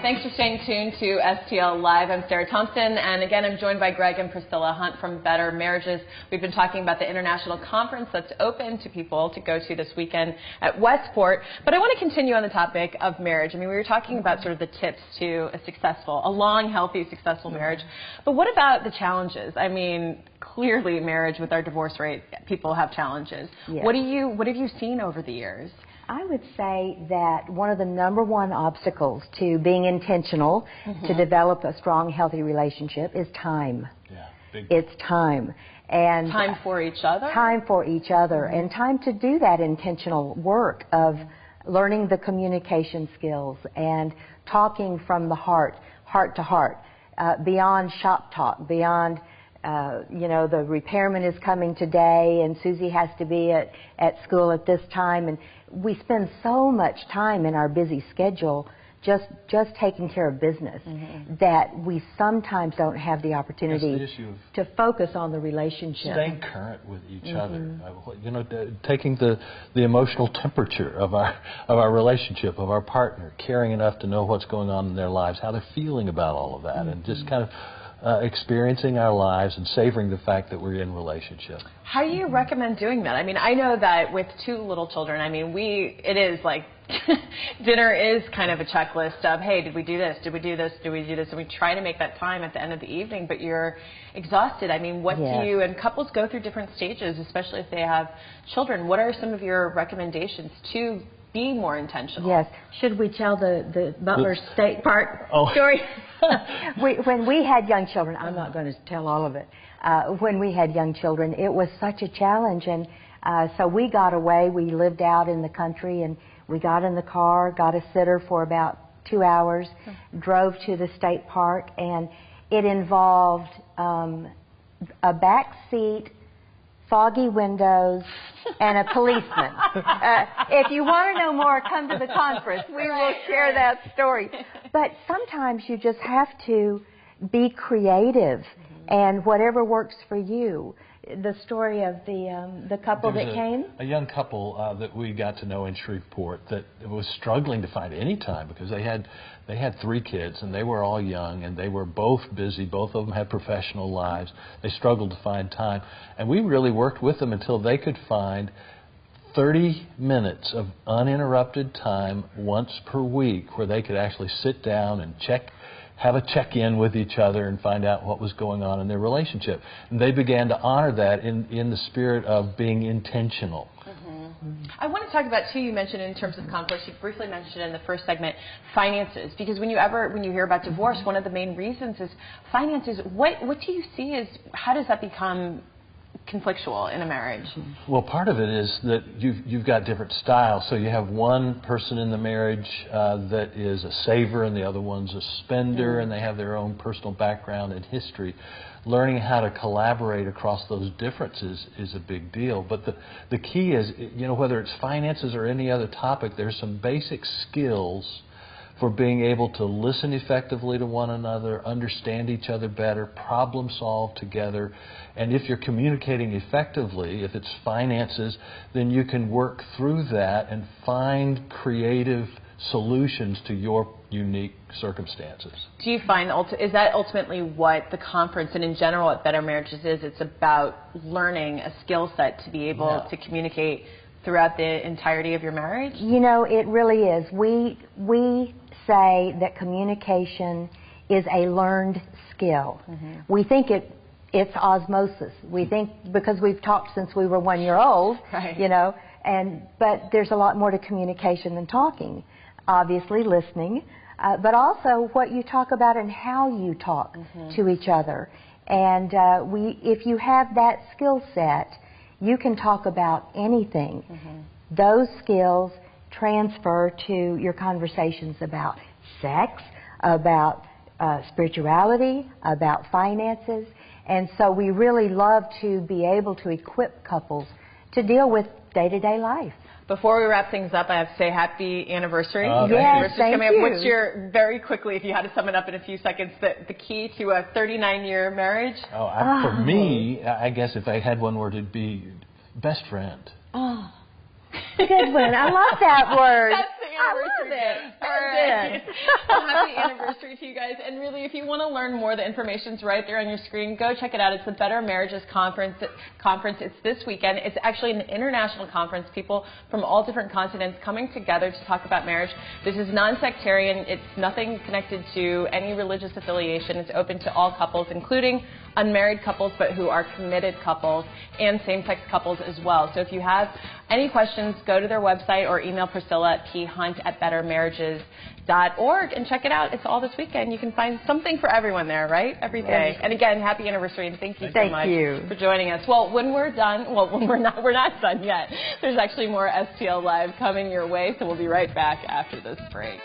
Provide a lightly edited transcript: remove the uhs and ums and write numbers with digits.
Thanks for staying tuned to STL Live. I'm Sarah Thompson, and again, I'm joined by Greg and Priscilla Hunt from Better Marriages. We've been talking about the international conference that's open to people to go to this weekend at Westport. But I want to continue on the topic of marriage. I mean, we were talking about sort of the tips to a long, healthy, successful marriage. But what about the challenges? I mean, clearly marriage with our divorce rate, people have challenges. Yes. What have you seen over the years? I would say that one of the #1 obstacles to being intentional to develop a strong, healthy relationship is time. Yeah, it's time. And time for each other? Time for each other, and time to do that intentional work of learning the communication skills and talking from the heart to heart, beyond shop talk, beyond the repairman is coming today and Susie has to be at school at this time, and we spend so much time in our busy schedule just taking care of business that we sometimes don't have the opportunity to focus on the relationship. Staying current with each other, taking the emotional temperature of our relationship, of our partner, caring enough to know what's going on in their lives, how they're feeling about all of that, and just kind of experiencing our lives and savoring the fact that we're in relationship. How do you recommend doing that? I mean, I know that with 2 little children, I mean, it is like dinner is kind of a checklist of, hey, did we do this? Did we do this? Did we do this? And we try to make that time at the end of the evening, but you're exhausted. I mean, what do you, and couples go through different stages, especially if they have children. What are some of your recommendations to be more intentional? Yes. Should we tell the Butler State Park story? When we had young children, I'm not going to tell all of it. When we had young children, it was such a challenge, and so we got away. We lived out in the country, and we got in the car, got a sitter for about 2 hours, drove to the state park, and it involved a back seat, foggy windows, and a policeman. If you want to know more, come to the conference. We will share that story. But sometimes you just have to be creative, and whatever works for you. The story of the couple that came? A young couple that we got to know in Shreveport that was struggling to find any time because they had 3 kids and they were all young and they were both busy. Both of them had professional lives. They struggled to find time. And we really worked with them until they could find 30 minutes of uninterrupted time once per week where they could actually sit down and have a check-in with each other and find out what was going on in their relationship. And they began to honor that in the spirit of being intentional. I want to talk about, too, you mentioned in terms of conflicts, you briefly mentioned in the first segment, finances. Because when you hear about divorce, one of the main reasons is finances. What do you see as, how does that become conflictual in a marriage? Well, part of it is that you've got different styles. So you have one person in the marriage that is a saver and the other one's a spender, and they have their own personal background and history. Learning how to collaborate across those differences is a big deal. But the key is, whether it's finances or any other topic, there's some basic skills for being able to listen effectively to one another, understand each other better, problem solve together. And if you're communicating effectively, if it's finances, then you can work through that and find creative solutions to your unique circumstances. Do you find, is that ultimately what the conference and in general what Better Marriages is? It's about learning a skill set to be able to communicate throughout the entirety of your marriage? It really is. We say that communication is a learned skill. We think it's osmosis. We think because we've talked since we were 1 year old, but there's a lot more to communication than talking. Obviously listening, but also what you talk about and how you talk to each other. And if you have that skill set, you can talk about anything. Those skills transfer to your conversations about sex, about spirituality, about finances. And so we really love to be able to equip couples to deal with day-to-day life. Before we wrap things up, I have to say happy anniversary. Yes, thank you. What's your, very quickly, if you had to sum it up in a few seconds, the key to a 39-year marriage? For me, I guess if I had one word, it'd be best friend. Oh, good one. I love that word. That's the anniversary. I love it. All right. happy anniversary to you guys. And really, if you want to learn more, the information's right there on your screen. Go check it out. It's the Better Marriages Conference. It's this weekend. It's actually an international conference. People from all different continents coming together to talk about marriage. This is non-sectarian. It's nothing connected to any religious affiliation. It's open to all couples, including unmarried couples, but who are committed couples, and same-sex couples as well. So if you have any questions, go to their website or email Priscilla at phunt@bettermarriages.org and check it out. It's all this weekend. You can find something for everyone there, right? Every day. And again, happy anniversary, and thank you so much for joining us. Well, when we're done, when we're not done yet. There's actually more STL Live coming your way, so we'll be right back after this break.